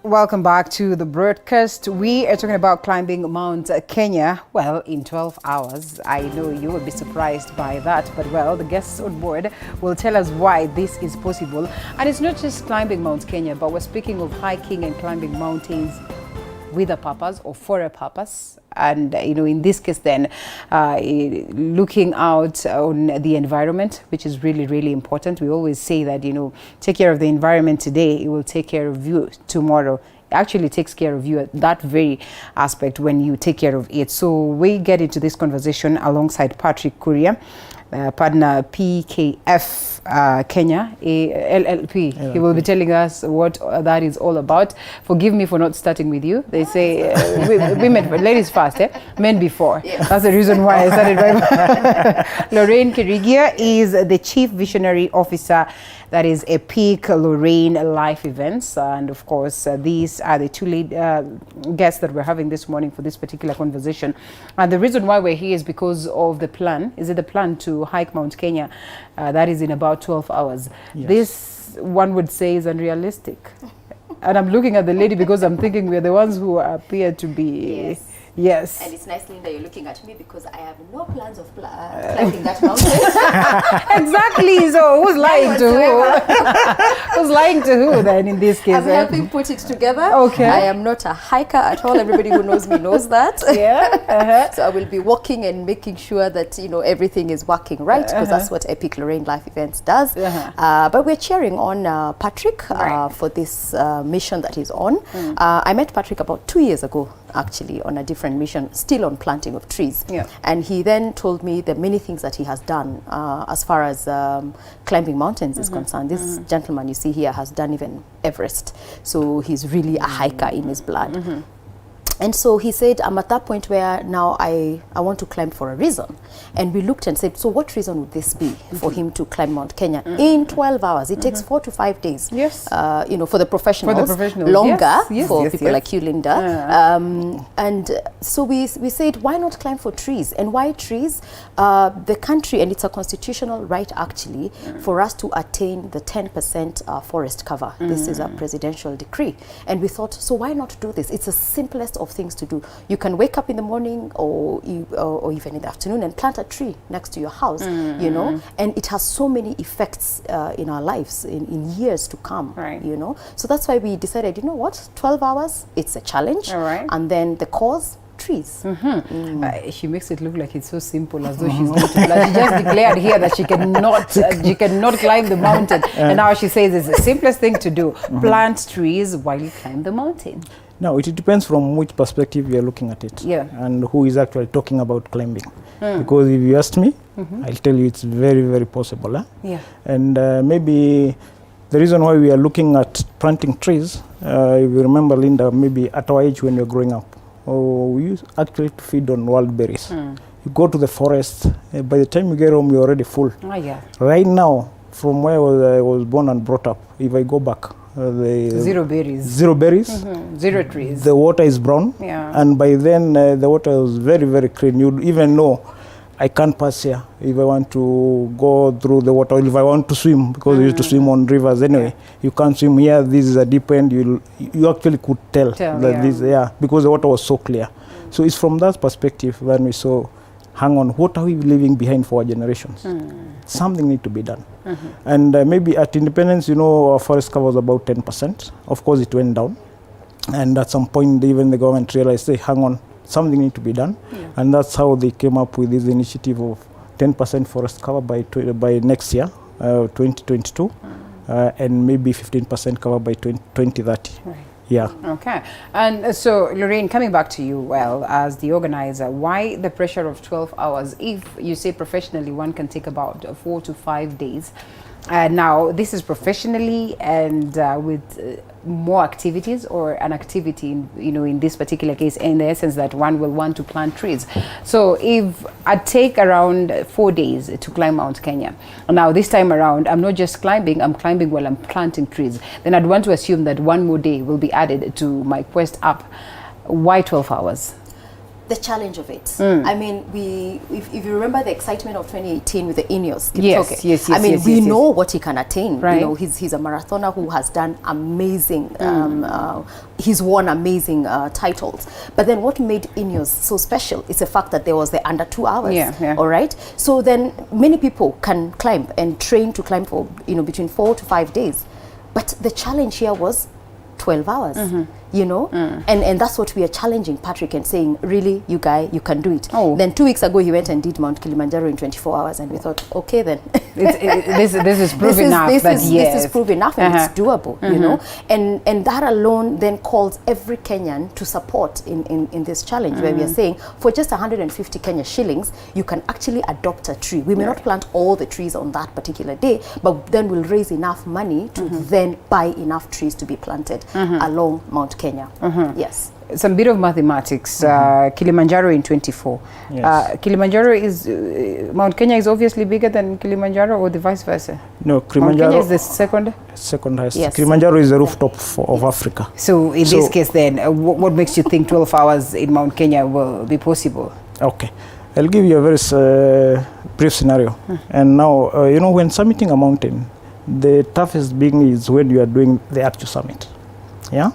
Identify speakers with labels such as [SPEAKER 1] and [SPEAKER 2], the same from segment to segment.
[SPEAKER 1] Welcome back to the broadcast. We are talking about climbing Mount Kenya, well, in 12 hours. I know you will be surprised by that, but well, the guests on board will tell us why this is possible. And it's not just climbing Mount Kenya, but we're speaking of hiking and climbing mountains with a purpose or for a purpose. And in this case then, looking out on the environment, which is really, really important. We always say that, take care of the environment today, it will take care of you tomorrow. It actually takes care of you at that very aspect when you take care of it. So we get into this conversation alongside Patrick Kuria, partner PKF Kenya, LLP.
[SPEAKER 2] LLP.
[SPEAKER 1] He will be telling us what that is all about. Forgive me for not starting with you. They say women, ladies first, men before. Yes. That's the reason why I started by Lorraine Kirigia is the Chief Visionary Officer. That is a Peak Lorraine Life Events. And of course, these are the two lead guests that we're having this morning for this particular conversation. And the reason why we're here is because of the plan. Is it the plan to hike Mount Kenya? That is in about 12 hours. Yes. This, one would say, is unrealistic. And I'm looking at the lady because I'm thinking we're the ones who appear to be...
[SPEAKER 3] Yes.
[SPEAKER 1] Yes.
[SPEAKER 3] And it's nice, Linda, you're looking at me because I have no plans of climbing that mountain.
[SPEAKER 1] Exactly. So who's lying to who? Who's lying to who then in this case?
[SPEAKER 3] I'm helping put it together.
[SPEAKER 1] Okay.
[SPEAKER 3] I am not a hiker at all. Everybody who knows me knows that.
[SPEAKER 1] Yeah.
[SPEAKER 3] So I will be walking and making sure that, everything is working right, because that's what Epic Lorraine Life Events does. But we're cheering on Patrick for this mission that he's on. I met Patrick about 2 years ago, actually, on a different mission, still on planting of trees. Yeah. And he then told me the many things that he has done as far as climbing mountains is concerned. This gentleman you see here has done even Everest. So he's really a hiker in his blood. And so he said, I'm at that point where now I want to climb for a reason. And we looked and said, so what reason would this be for him to climb Mount Kenya in 12 hours? It takes 4 to 5 days. Yes. For the professionals. Longer for people like you, Linda. And so we said, why not climb for trees? And why trees? The country, and it's a constitutional right actually, for us to attain the 10% forest cover. This is a presidential decree. And we thought, so why not do this? It's the simplest of things to do. You can wake up in the morning or even in the afternoon and plant a tree next to your house, and it has so many effects in our lives in years to come, So that's why we decided, 12 hours, it's a challenge. All right. And then the cause, trees.
[SPEAKER 1] She makes it look like it's so simple, as though she's going to plant. She just declared here that she cannot climb the mountain, and now she says it's the simplest thing to do: plant trees while you climb the mountain.
[SPEAKER 2] No, it depends from which perspective you're looking at it, and who is actually talking about climbing. Because if you ask me, I'll tell you it's very, very possible. And maybe the reason why we are looking at planting trees, if you remember, Linda, maybe at our age when you're growing up, we used actually to feed on wild berries. You go to the forest, by the time you get home, you're already full. Right now, from where I was born and brought up, if I go back,
[SPEAKER 1] zero berries.
[SPEAKER 2] Zero berries.
[SPEAKER 1] Zero trees.
[SPEAKER 2] The water is brown. And by then the water was very, very clean. You'd even know I can't pass here if I want to go through the water, or if I want to swim, because we used to swim on rivers anyway. You can't swim here. This is a deep end. You actually could tell that this, because the water was so clear. So it's from that perspective when we saw, hang on, what are we leaving behind for our generations? Something need to be done. And maybe at independence, our forest cover was about 10%. Of course, it went down. And at some point, even the government realized, hey, hang on, something need to be done. And that's how they came up with this initiative of 10% forest cover by next year, 2022, and maybe 15% cover by 2030. Yeah.
[SPEAKER 1] Okay. And so, Lorraine, coming back to you, as the organizer, why the pressure of 12 hours? If you say professionally, one can take about 4 to 5 days. Now, this is professionally and with more activities, or an activity, in this particular case, in the essence that one will want to plant trees. So if I take around 4 days to climb Mount Kenya, now this time around, I'm not just climbing, I'm climbing while I'm planting trees. Then I'd want to assume that one more day will be added to my quest up. Why 12 hours?
[SPEAKER 3] the challenge of it. I mean, if you remember the excitement of 2018 with the Ineos,
[SPEAKER 1] yes.
[SPEAKER 3] I mean, we know what he can attain.
[SPEAKER 1] Right.
[SPEAKER 3] You know, he's a marathoner who has done amazing. He's won amazing titles. But then, what made Ineos so special is the fact that there was the under 2 hours.
[SPEAKER 1] Yeah.
[SPEAKER 3] All right. So then, many people can climb and train to climb for between 4 to 5 days, but the challenge here was 12 hours. You know, and that's what we are challenging Patrick and saying, really, you can do it. Then 2 weeks ago he went and did Mount Kilimanjaro in 24 hours, and we thought, okay, then
[SPEAKER 1] this is proof enough. This is
[SPEAKER 3] proof enough, and it's doable. You know, and that alone then calls every Kenyan to support in this challenge, where we are saying for just 150 Kenya shillings you can actually adopt a tree. We may not plant all the trees on that particular day, but then we'll raise enough money to then buy enough trees to be planted along Mount Kenya. Yes.
[SPEAKER 1] Some bit of mathematics. Kilimanjaro in 24.
[SPEAKER 2] Yes.
[SPEAKER 1] Kilimanjaro is Mount Kenya is obviously bigger than Kilimanjaro, or the vice versa.
[SPEAKER 2] No, Kilimanjaro
[SPEAKER 1] Mount Kenya is the second
[SPEAKER 2] highest.
[SPEAKER 3] Yes.
[SPEAKER 2] Kilimanjaro is the rooftop of Africa.
[SPEAKER 1] So in this case, then, what makes you think 12 hours in Mount Kenya will be possible?
[SPEAKER 2] Okay, I'll give you a very brief scenario. And now, when summiting a mountain, the toughest thing is when you are doing the actual summit. Yeah.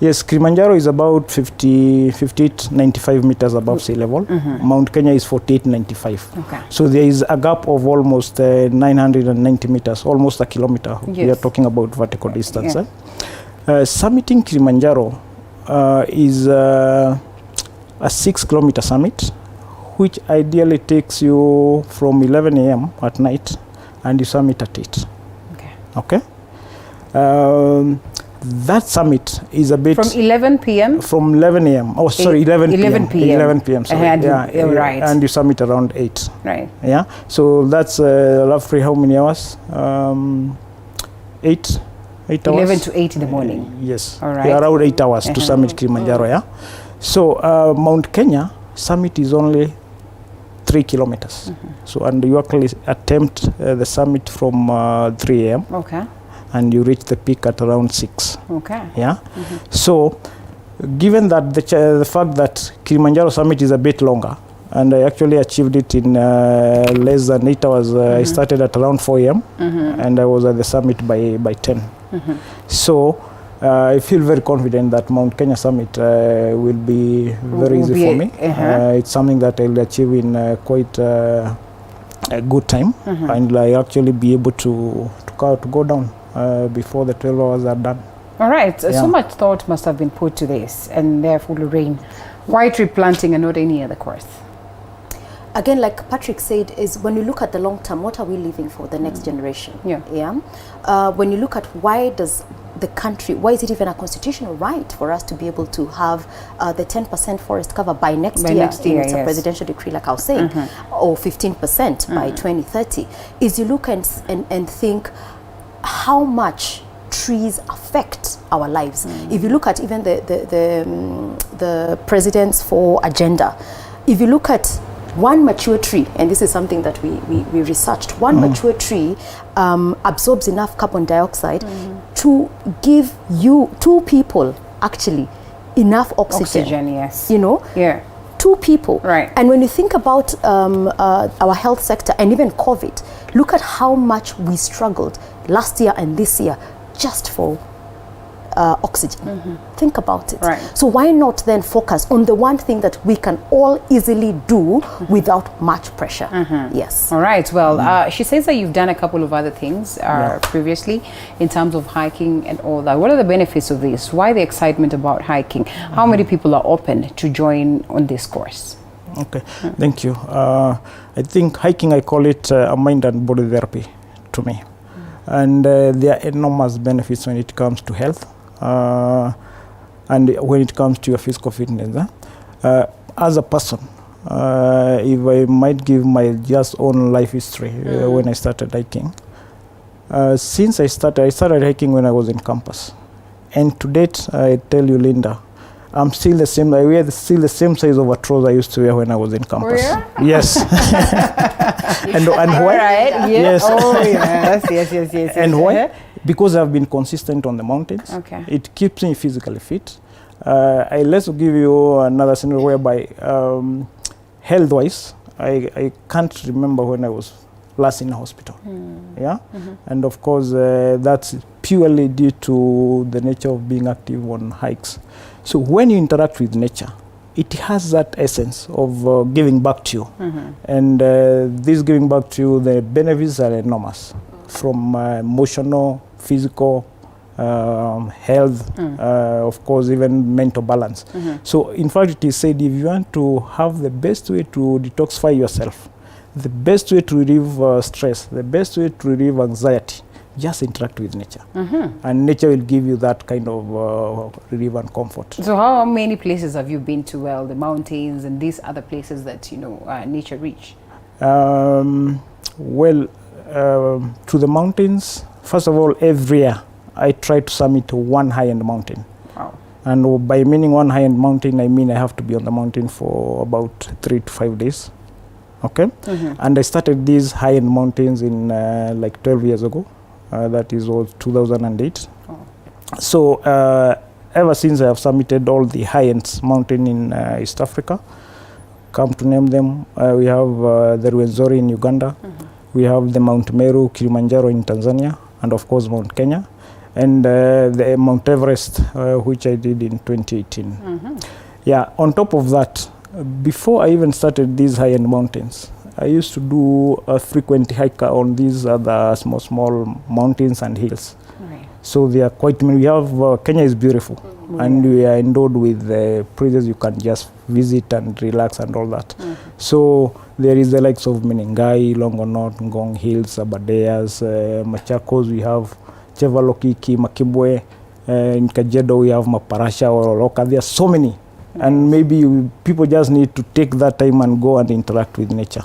[SPEAKER 2] Yes, Kilimanjaro is about 58, 95 meters above sea level. Mount Kenya is 48, 95.
[SPEAKER 1] Okay.
[SPEAKER 2] So there is a gap of almost 990 meters, almost a kilometer.
[SPEAKER 1] Yes.
[SPEAKER 2] We are talking about vertical distance. Summiting Kilimanjaro is a 6-kilometer summit, which ideally takes you from 11 a.m. at night, and you summit at 8. Okay. That summit is a bit
[SPEAKER 1] from 11 p.m.
[SPEAKER 2] from 11 a.m. Oh, sorry, 11 p.m. 11 p.m. Sorry,
[SPEAKER 1] right.
[SPEAKER 2] And you summit around 8.
[SPEAKER 1] Right.
[SPEAKER 2] Yeah. So that's roughly how many hours? 8 hours.
[SPEAKER 1] 11 to 8 in the morning.
[SPEAKER 2] Yes.
[SPEAKER 1] All right.
[SPEAKER 2] Yeah, around 8 hours to summit Kilimanjaro. Yeah. So Mount Kenya summit is only 3 kilometers. So, and you actually attempt the summit from 3 a.m.
[SPEAKER 1] Okay.
[SPEAKER 2] And you reach the peak at around 6.
[SPEAKER 1] Okay.
[SPEAKER 2] Yeah. So, given that the fact that Kilimanjaro summit is a bit longer, and I actually achieved it in less than 8 hours. I started at around 4 a.m. And I was at the summit by 10. So, I feel very confident that Mount Kenya summit will be very easy for me. It's something that I'll achieve in quite a good time, and I actually be able to go down before the 12 hours are done.
[SPEAKER 1] All right. So much thought must have been put to this, and therefore, Lorraine, why tree planting and not any other course?
[SPEAKER 3] Again, like Patrick said, is when you look at the long term, what are we leaving for the next generation? When you look at why does the country, why is it even a constitutional right for us to be able to have the 10% forest cover by next year? It's a presidential decree, like I was saying, or 15% by 2030. Is you look and think how much trees affect our lives. If you look at even the President's 4 agenda, if you look at one mature tree, and this is something that we researched, one mature tree absorbs enough carbon dioxide to give you 2 people actually enough oxygen.
[SPEAKER 1] Yes.
[SPEAKER 3] 2 people.
[SPEAKER 1] Right.
[SPEAKER 3] And when you think about our health sector and even COVID, look at how much we struggled last year and this year just for oxygen. Think about it.
[SPEAKER 1] Right.
[SPEAKER 3] So why not then focus on the one thing that we can all easily do without much pressure? Yes.
[SPEAKER 1] All right. Well, she says that you've done a couple of other things previously in terms of hiking and all that. What are the benefits of this? Why the excitement about hiking? How many people are open to join on this course?
[SPEAKER 2] Okay, thank you. I think hiking, I call it a mind and body therapy to me. And there are enormous benefits when it comes to health and when it comes to your physical fitness. As a person, if I might give my just own life history when I started hiking. Since I started hiking when I was in campus. And to date, I tell you, Linda, I'm still the same. I wear still the same size of a trouser I used to wear when I was in campus.
[SPEAKER 1] Oh, yeah?
[SPEAKER 2] Yes. and why?
[SPEAKER 1] Right.
[SPEAKER 2] Yes.
[SPEAKER 1] Oh, yes.
[SPEAKER 2] And why? Because I've been consistent on the mountains.
[SPEAKER 1] Okay.
[SPEAKER 2] It keeps me physically fit. Let's give you another scenario whereby health-wise, I can't remember when I was last in a hospital. Yeah, and of course that's purely due to the nature of being active on hikes. So when you interact with nature, it has that essence of giving back to you, and this giving back to you, the benefits are enormous, from emotional, physical, health, of course, even mental balance. So in fact, it is said if you want to have the best way to detoxify yourself, the best way to relieve stress, the best way to relieve anxiety, just interact with nature. And nature will give you that kind of relief and comfort.
[SPEAKER 1] So how many places have you been to? Well, the mountains and these other places that, you know, nature rich?
[SPEAKER 2] To the mountains, first of all, every year I try to summit one high-end mountain.
[SPEAKER 1] Wow.
[SPEAKER 2] And by meaning one high-end mountain, I mean I have to be on the mountain for about 3 to 5 days. Okay? And I started these high-end mountains in like 12 years ago. That is all 2008. So ever since I have summited all the high-end mountain in East Africa. Come to name them, we have the Rwenzori in Uganda, we have the Mount Meru, Kilimanjaro in Tanzania, and of course Mount Kenya, and the Mount Everest, which I did in 2018. Yeah, on top of that, before I even started these high-end mountains, I used to do a frequent hike on these other small mountains and hills. So they are quite many. We have Kenya is beautiful, and we are endowed with places you can just visit and relax and all that. So there is the likes of Menengai, Longonot, Ngong Hills, Abadeas, Machakos. We have Chevalokiki, Makibwe. In Kajedo we have Maparasha or Oloka. There are so many. And maybe people just need to take that time and go and interact with nature.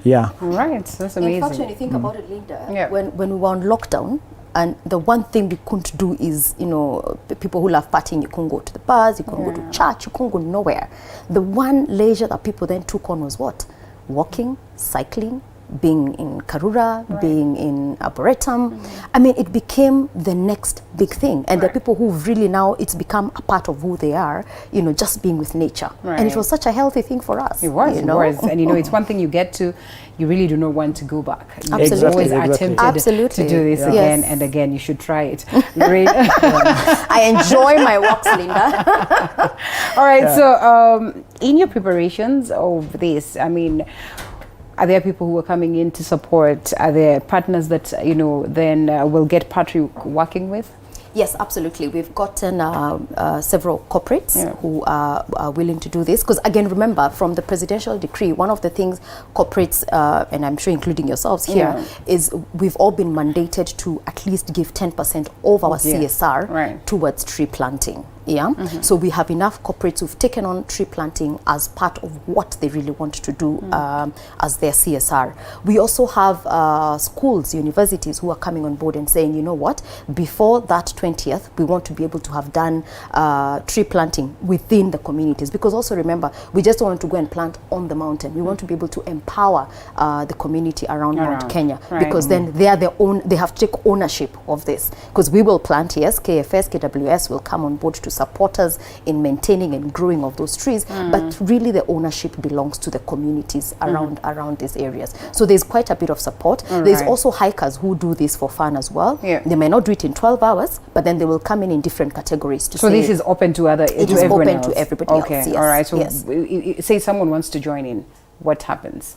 [SPEAKER 2] Yeah.
[SPEAKER 1] Right, that's amazing.
[SPEAKER 3] In fact, when you think about it, Linda, when we were on lockdown, and the one thing we couldn't do is, you know, people who love partying, you couldn't go to the bars, you couldn't go to church, you couldn't go nowhere. The one leisure that people then took on was what? Walking, cycling, being in Karura, being in Arboretum. I mean, it became the next big thing. And the people who really now, it's become a part of who they are, you know, just being with nature. And it was such a healthy thing for us.
[SPEAKER 1] It was,
[SPEAKER 3] you know?
[SPEAKER 1] And you know, it's one thing you get to, you really do not want to go back. You
[SPEAKER 3] Absolutely.
[SPEAKER 1] always are tempted to do this again and again. You should try it. Great.
[SPEAKER 3] I enjoy my walks, Linda.
[SPEAKER 1] All right, so in your preparations of this, I mean, are there people who are coming in to support? Are there partners that, you know, then will get Patrick working with?
[SPEAKER 3] Yes, absolutely. We've gotten several corporates who are willing to do this. Because again, remember, from the presidential decree, one of the things corporates, and I'm sure including yourselves here, is we've all been mandated to at least give 10% of our CSR towards tree planting. So we have enough corporates who've taken on tree planting as part of what they really want to do as their CSR. We also have schools, universities who are coming on board and saying, you know what, before that 20th, we want to be able to have done tree planting within the communities. Because also remember, we just don't want to go and plant on the mountain. We want to be able to empower the community around Mount Kenya, because then they are they have to take ownership of this. Because we will plant, yes, KFS, KWS will come on board to support us in maintaining and growing of those trees, but really the ownership belongs to the communities around these areas. So there's quite a bit of support. There's also hikers who do this for fun as well. They may not do it in 12 hours, but then they will come in different categories to
[SPEAKER 1] so this is open to other
[SPEAKER 3] it is open to everybody else.
[SPEAKER 1] Yes. All right, so say someone wants to join in, what happens?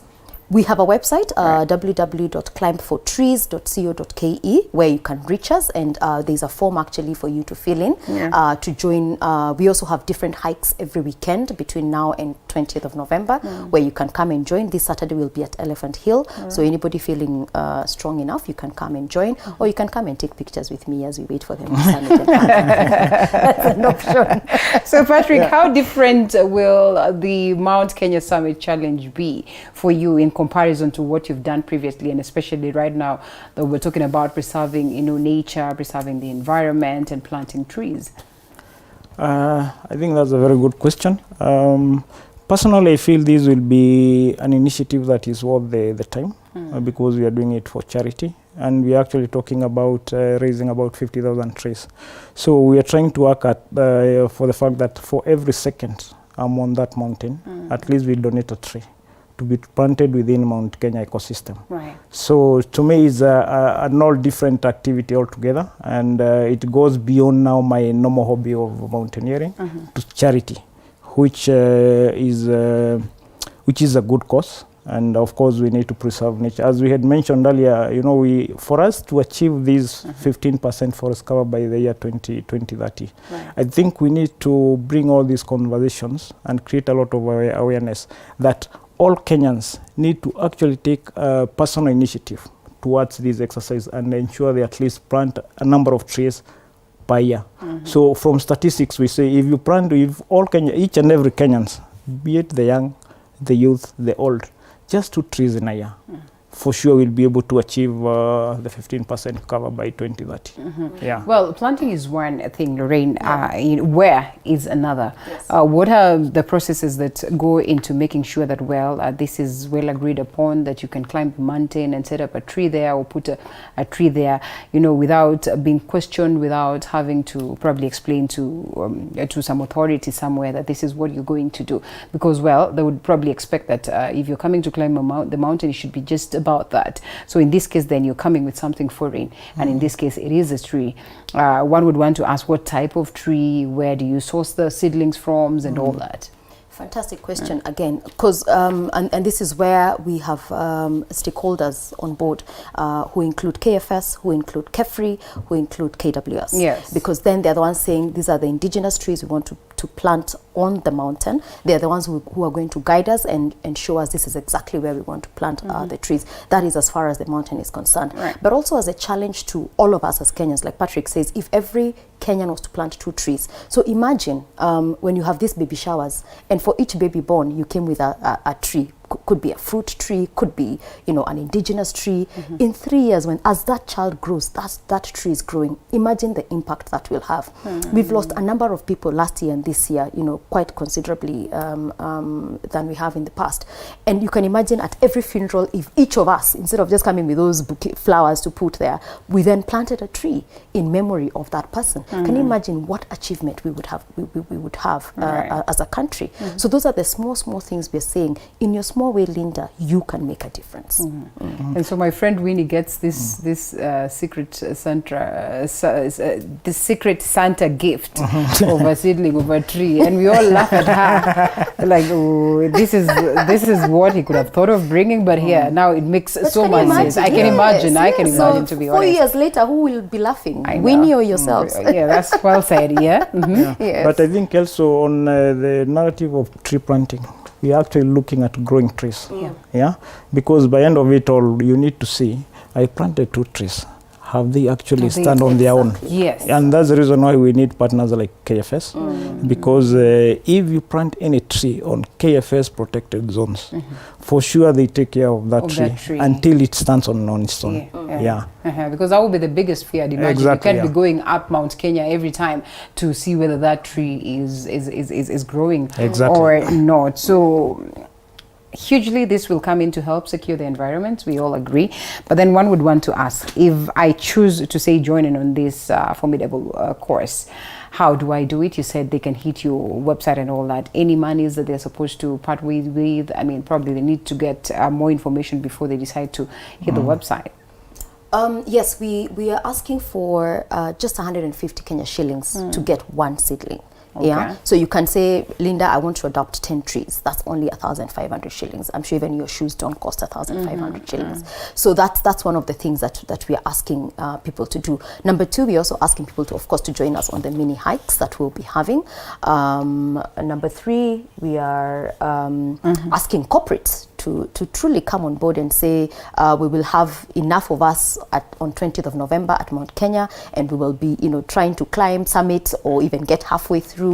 [SPEAKER 3] We have a website, www.climbfortrees.co.ke, where you can reach us, and there's a form actually for you to fill in to join. We also have different hikes every weekend between now and 20th of November, where you can come and join. This Saturday we'll be at Elephant Hill, so anybody feeling strong enough, you can come and join, or you can come and take pictures with me as we wait for them to summit. That's an option.
[SPEAKER 1] So Patrick, how different will the Mount Kenya Summit Challenge be for you in comparison to what you've done previously, and especially right now that we're talking about preserving, you know, nature, preserving the environment and planting trees?
[SPEAKER 2] I think that's a very good question. Personally, I feel this will be an initiative that is worth the time because we are doing it for charity. and we're actually talking about raising about 50,000 trees. So we are trying to work at for the fact that for every second I'm on that mountain, at least we donate a tree to be planted within Mount Kenya ecosystem.
[SPEAKER 1] Right.
[SPEAKER 2] So to me, it's an all different activity altogether, and it goes beyond now my normal hobby of mountaineering to charity, which is a good cause. And of course, we need to preserve nature. As we had mentioned earlier, you know, for us to achieve this 15% forest cover by the year 2030, right. I think we need to bring all these conversations and create a lot of awareness that all Kenyans need to actually take personal initiative towards this exercise and ensure they at least plant a number of trees per year. So from statistics, we say if you plant, if all each and every Kenyans, be it the young, the youth, the old, just 2 trees in a year, for sure we'll be able to achieve the 15% cover by 2030. Yeah.
[SPEAKER 1] Well, planting is one thing, Lorraine. Where is another? Yes. What are the processes that go into making sure that, well, this is well agreed upon, that you can climb the mountain and set up a tree there or put a tree there, you know, without being questioned, without having to probably explain to some authority somewhere that this is what you're going to do? Because, well, they would probably expect that if you're coming to climb the mountain, it should be just about that. So in this case, then you're coming with something foreign, and in this case, it is a tree. One would want to ask what type of tree, where do you source the seedlings from, and all that.
[SPEAKER 3] Fantastic question again, because and this is where we have stakeholders on board who include KFS, who include KEFRI, who include KWS.
[SPEAKER 1] Yes. Because
[SPEAKER 3] then they're the ones saying these are the indigenous trees we want to plant on the mountain. They're the ones who are going to guide us and show us this is exactly where we want to plant the trees. That is as far as the mountain is concerned. Right. But also as a challenge to all of us as Kenyans, like Patrick says, if every Kenyan was to plant 2 trees. So imagine when you have these baby showers, and for each baby born, you came with a tree. Could be a fruit tree, could be, you know, an indigenous tree. In 3 years, as that child grows, that tree is growing. Imagine the impact that will have. We've lost a number of people last year and this year, you know, quite considerably than we have in the past. And you can imagine at every funeral, if each of us, instead of just coming with those bouquet flowers to put there, we then planted a tree in memory of that person. Can you imagine what achievement we would have? We would have as a country. So those are the small things we're saying. In your small way, Linda, you can make a difference.
[SPEAKER 1] And so my friend Winnie gets this secret Santa gift of a seedling of a tree, and we all laugh at her like, oh, this is what he could have thought of bringing, but here now it makes so much sense. I can imagine. I can imagine, to be honest.
[SPEAKER 3] 4 years later, who will be laughing? Winnie or yourselves?
[SPEAKER 1] Yeah, that's well said. Yeah.
[SPEAKER 3] Yes.
[SPEAKER 2] But I think also on the narrative of tree planting, we are actually looking at growing trees. Yeah. Because by end of it all, you need to see, I planted 2 trees. Have they actually stand on their own?
[SPEAKER 1] Yes.
[SPEAKER 2] And that's the reason why we need partners like KFS. Because if you plant any tree on KFS protected zones, for sure they take care of that tree until it stands on its own.
[SPEAKER 1] Because that would be the biggest fear. Imagine exactly, you can't be going up Mount Kenya every time to see whether that tree is growing or not. So hugely this will come in to help secure the environment, we all agree. But then one would want to ask, if I choose to say join in on this formidable course, how do I do it? You said they can hit your website and all that. Any monies that they're supposed to part with? I mean, probably they need to get more information before they decide to hit the website.
[SPEAKER 3] Yes, we are asking for just 150 Kenya shillings to get 1 seedling. Okay. Yeah, so you can say, Linda, I want to adopt 10 trees. That's only 1,500 shillings. I'm sure even your shoes don't cost 1,500 shillings. So that's one of the things that we are asking people to do. Number 2, we're also asking people to, of course, to join us on the mini hikes that we'll be having. Number 3, we are asking corporates to truly come on board and say we will have enough of us on 20th of November at Mount Kenya, and we will be, you know, trying to climb summit or even get halfway through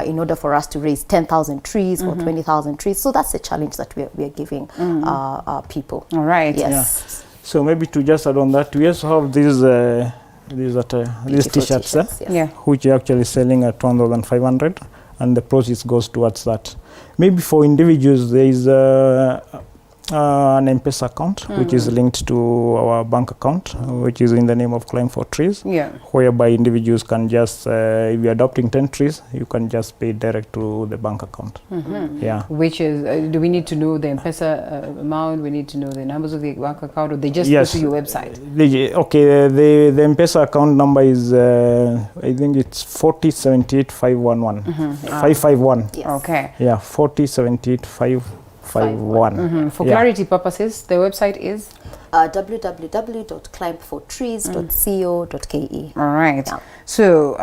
[SPEAKER 3] in order for us to raise 10,000 trees or 20,000 trees. So that's the challenge that we are giving people.
[SPEAKER 1] All right.
[SPEAKER 3] Yes.
[SPEAKER 2] Yeah. So maybe to just add on that, we also have these t-shirts, which are actually selling at 1,500, and the proceeds goes towards that. Maybe for individuals, there is an M-Pesa account, which is linked to our bank account, which is in the name of Climb for Trees, whereby individuals can just, if you're adopting 10 trees, you can just pay direct to the bank account. Yeah.
[SPEAKER 1] Which is, do we need to know the M-Pesa amount? We need to know the numbers of the bank account, or they just go to your website?
[SPEAKER 2] Okay, the M-Pesa account number is, I think it's 4078 511. 551.
[SPEAKER 3] Yes.
[SPEAKER 1] Okay.
[SPEAKER 2] Yeah, 4078 551.
[SPEAKER 1] For clarity purposes, the website is
[SPEAKER 3] www.climbfortrees.co.ke.
[SPEAKER 1] all right.
[SPEAKER 3] Yeah.
[SPEAKER 1] So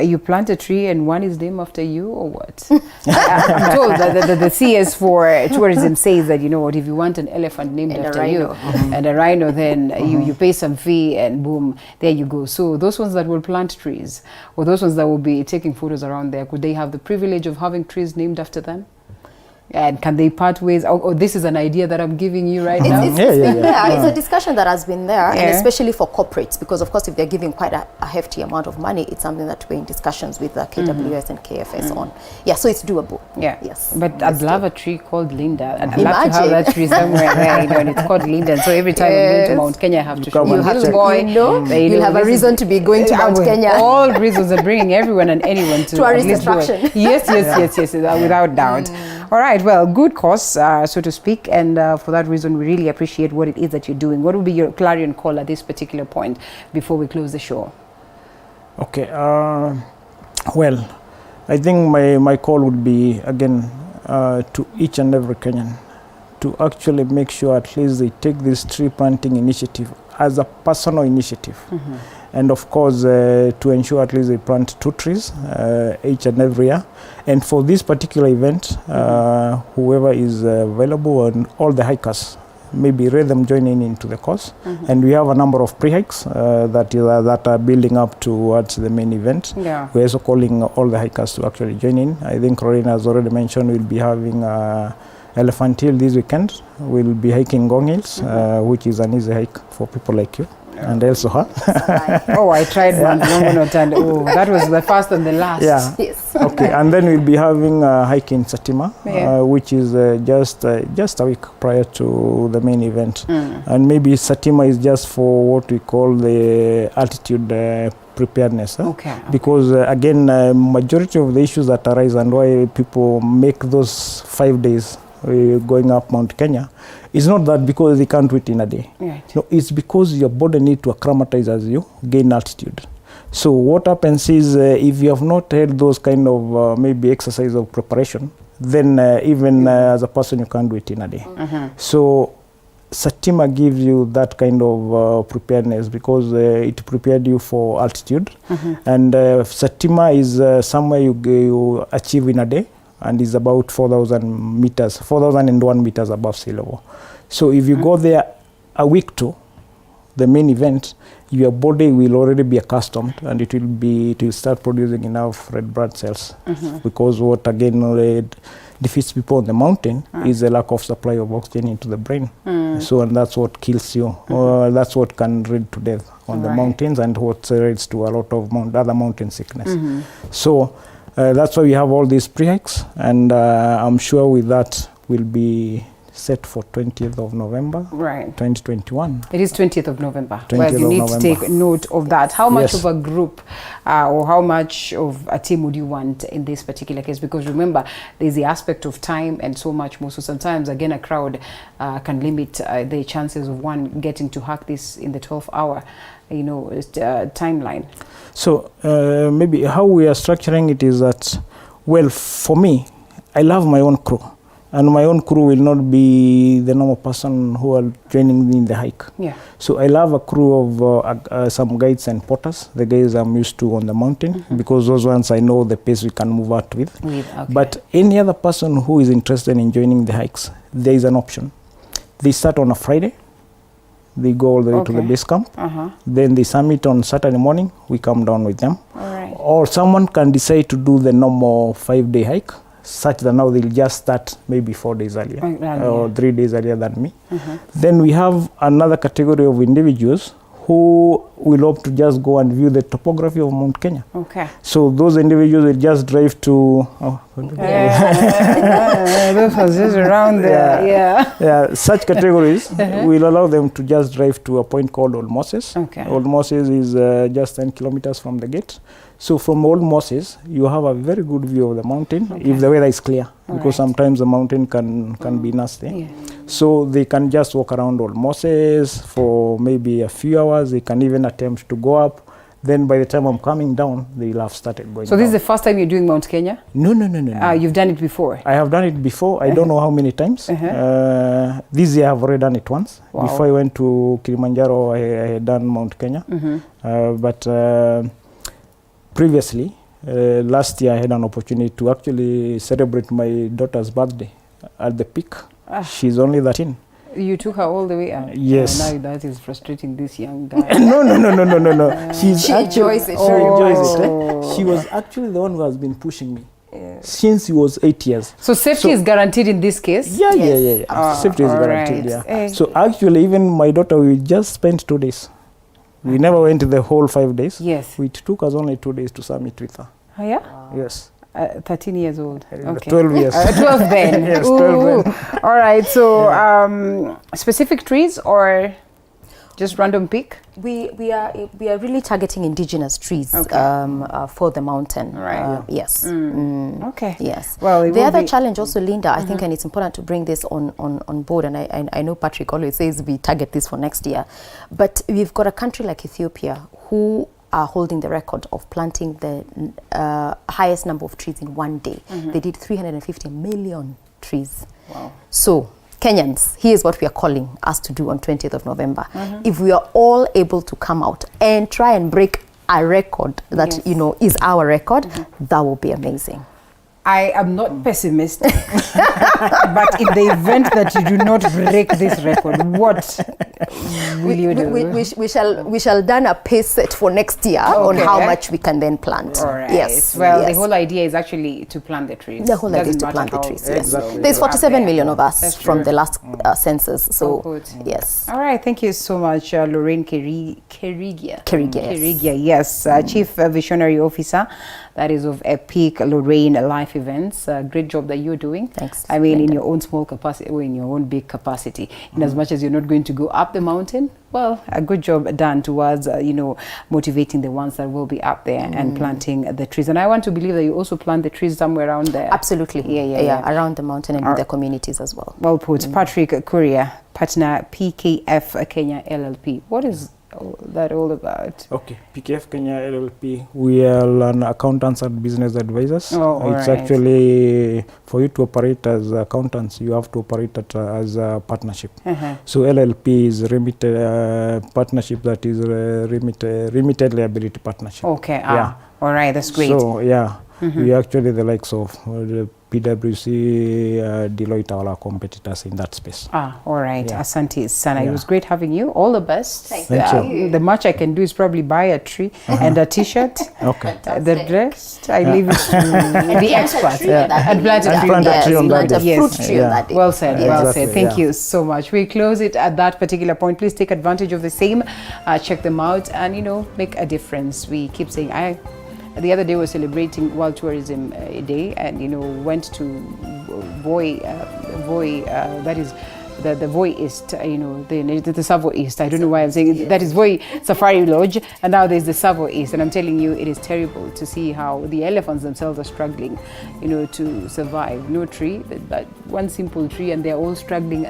[SPEAKER 1] you plant a tree and one is named after you, or what? I'm told that the CS for tourism says that, you know what, if you want an elephant named after you and a rhino, then you pay some fee and boom, there you go. So those ones that will plant trees, or those ones that will be taking photos around there, could they have the privilege of having trees named after them? And can they part ways? Oh, this is an idea that I'm giving you right now.
[SPEAKER 3] It's a discussion that has been there, and especially for corporates, because of course if they're giving quite a hefty amount of money, it's something that we're in discussions with KWS and KFS on. Yeah, so it's doable.
[SPEAKER 1] Yeah.
[SPEAKER 3] Yes.
[SPEAKER 1] But I'd love a tree called Linda. I'd love to have that tree somewhere there, you know, and it's called Linda. And so every time I'm going to Mount Kenya, I have to show my little boy.
[SPEAKER 3] You'll have a reason to be going to Mount Kenya.
[SPEAKER 1] All reasons are bringing everyone and anyone to
[SPEAKER 3] tourist attraction.
[SPEAKER 1] Yes, without doubt. All right, well, good cause, so to speak, and for that reason, we really appreciate what it is that you're doing. What would be your clarion call at this particular point before we close the show?
[SPEAKER 2] Okay, well, I think my call would be, again, to each and every Kenyan to actually make sure at least they take this tree planting initiative as a personal initiative. And of course, to ensure at least they plant 2 trees each and every year. And for this particular event, whoever is available and all the hikers, maybe let them join into the course. And we have a number of pre-hikes that are building up towards the main event.
[SPEAKER 1] Yeah.
[SPEAKER 2] We're also calling all the hikers to actually join in. I think Lorena has already mentioned we'll be having Elephant Hill this weekend. We'll be hiking Gong Hills, which is an easy hike for people like you. And also her.
[SPEAKER 1] Oh, I tried one. Oh, that was the first and the last.
[SPEAKER 2] Yeah.
[SPEAKER 3] Yes.
[SPEAKER 2] Okay, and then we'll be having a hike in Satima, which is just a week prior to the main event. And maybe Satima is just for what we call the altitude preparedness. Because again, majority of the issues that arise and why people make those 5 days going up Mount Kenya, it's not that because they can't do it in a day. No, it's because your body needs to acclimatize as you gain altitude. So what happens is if you have not had those kind of maybe exercise of preparation, then even as a person you can't do it in a day. So Satima gives you that kind of preparedness because it prepared you for altitude. And Satima is somewhere you achieve in a day, and is about 4,000 meters, 4,001 meters above sea level. So if you go there a week to the main event, your body will already be accustomed, and it will start producing enough red blood cells. Because what again defeats people on the mountain is a lack of supply of oxygen into the brain. So, and that's what kills you. That's what can lead to death on the mountains, and what leads to a lot of other mountain sickness. So that's why we have all these pre-hikes, and I'm sure with that we'll be set for 20th of November, 2021.
[SPEAKER 1] It is 20th of November. Well, you need to take note of that. How much of a group or how much of a team would you want in this particular case? Because remember, there's the aspect of time and so much more. So sometimes, again, a crowd can limit the chances of one getting to hack this in the 12-hour, timeline. So
[SPEAKER 2] maybe how we are structuring it is that, well, for me, I love my own crew. And my own crew will not be the normal person who are joining me in the hike. So I love a crew of some guides and porters, the guys I'm used to on the mountain, because those ones I know the pace we can move out with. But any other person who is interested in joining the hikes, there is an option. They start on a Friday. They go all the way to the base camp. Then they summit on Saturday morning. We come down with them. Or someone can decide to do the normal 5-day hike, such that now they'll just start maybe 4 days earlier or 3 days earlier than me. Then we have another category of individuals who will opt to just go and view the topography of Mount Kenya.
[SPEAKER 1] Okay.
[SPEAKER 2] So those individuals will just drive to
[SPEAKER 1] those houses around there.
[SPEAKER 2] Yeah, such categories will allow them to just drive to a point called Old Moses.
[SPEAKER 1] Okay.
[SPEAKER 2] Old Moses is just 10 kilometers from the gate. So from Old Moses, you have a very good view of the mountain if the weather is clear, because sometimes the mountain can be nasty.
[SPEAKER 1] Yeah.
[SPEAKER 2] So they can just walk around Old Moses for maybe a few hours. They can even attempt to go up. Then by the time I'm coming down, they'll have started going
[SPEAKER 1] So this
[SPEAKER 2] down.
[SPEAKER 1] is the first time you're doing Mount Kenya?
[SPEAKER 2] No.
[SPEAKER 1] You've done it before?
[SPEAKER 2] I have done it before. I don't know how many times. This year I've already done it once.
[SPEAKER 1] Wow.
[SPEAKER 2] Before I went to Kilimanjaro, I had done Mount Kenya. But previously, last year I had an opportunity to actually celebrate my daughter's birthday at the peak. She's only 13.
[SPEAKER 1] You took her all the way up?
[SPEAKER 2] Yes.
[SPEAKER 1] Now that is frustrating this young guy.
[SPEAKER 2] No. She
[SPEAKER 3] enjoys it.
[SPEAKER 2] She enjoys it. She was actually the one who has been pushing me since he was 8 years.
[SPEAKER 1] So safety is guaranteed in this case?
[SPEAKER 2] Yeah. Safety is guaranteed, So actually, even my daughter, we just spent 2 days. We never went the whole 5 days.
[SPEAKER 1] Yes.
[SPEAKER 2] It took us only 2 days to summit with her.
[SPEAKER 1] Oh, yeah?
[SPEAKER 2] Yes.
[SPEAKER 1] 13 years old. Okay.
[SPEAKER 2] 12 years.
[SPEAKER 1] 12 then.
[SPEAKER 2] Yes, 12 then.
[SPEAKER 1] All right. So specific trees or just random pick?
[SPEAKER 3] We are really targeting indigenous trees for the mountain.
[SPEAKER 1] Right.
[SPEAKER 3] Yes.
[SPEAKER 1] Okay.
[SPEAKER 3] Yes.
[SPEAKER 1] Well,
[SPEAKER 3] the other challenge also, Linda, I think, and it's important to bring this on board, and I know Patrick always says we target this for next year, but we've got a country like Ethiopia who are holding the record of planting the highest number of trees in one day. They did 350 million trees.
[SPEAKER 1] Wow.
[SPEAKER 3] So Kenyans, here's what we are calling us to do on 20th of November. If we are all able to come out and try and break a record that is our record, that will be amazing.
[SPEAKER 1] I am not pessimistic, but in the event that you do not break this record, what will you do?
[SPEAKER 3] We shall done a pace set for next year on how much we can then plant.
[SPEAKER 1] All right.
[SPEAKER 3] Yes.
[SPEAKER 1] Well,
[SPEAKER 3] yes.
[SPEAKER 1] the whole idea is actually to plant the trees.
[SPEAKER 3] The whole idea is to plant the trees. Yes. There's 47 million of us from the last census. So yes.
[SPEAKER 1] All right. Thank you so much, Lorraine Kerigia.
[SPEAKER 3] Yes.
[SPEAKER 1] Chief Visionary Officer, that is of Epic Lorraine Life Events. Great job that you're doing.
[SPEAKER 3] Thanks.
[SPEAKER 1] I mean, in your own small capacity or in your own big capacity. In as much as you're not going to go up the mountain, well, a good job done towards, motivating the ones that will be up there and planting the trees. And I want to believe that you also plant the trees somewhere around there.
[SPEAKER 3] Absolutely. Yeah. Around the mountain and with the communities as well.
[SPEAKER 1] Well put. Patrick Kuria, partner PKF Kenya LLP. What is that all about?
[SPEAKER 2] Okay, PKF Kenya LLP, we are an accountants and business advisors. It's actually, for you to operate as accountants, you have to operate as a partnership. So LLP is partnership that is limited liability partnership.
[SPEAKER 1] Okay, all right, that's great.
[SPEAKER 2] So we actually the likes of the PwC, Deloitte, all our competitors in that space.
[SPEAKER 1] All right. Asante Sana. It was great having you. All the best.
[SPEAKER 3] Thank
[SPEAKER 2] you.
[SPEAKER 1] The much I can do is probably buy a tree and a t-shirt.
[SPEAKER 2] Okay.
[SPEAKER 1] The rest, I leave it to the experts. And plant a tree
[SPEAKER 2] on that day.
[SPEAKER 3] On that day.
[SPEAKER 1] Well said.
[SPEAKER 2] Yeah,
[SPEAKER 1] well
[SPEAKER 2] exactly,
[SPEAKER 1] said. Thank you so much. We close it at that particular point. Please take advantage of the same. Check them out and, make a difference. We keep saying, the other day we were celebrating World Tourism Day and, went to Voi, that is the Voi East, the Savo East. I don't know why I'm saying it. That is Voi Safari Lodge, and now there's the Savo East. And I'm telling you, it is terrible to see how the elephants themselves are struggling, to survive. No tree, but one simple tree, and they're all struggling.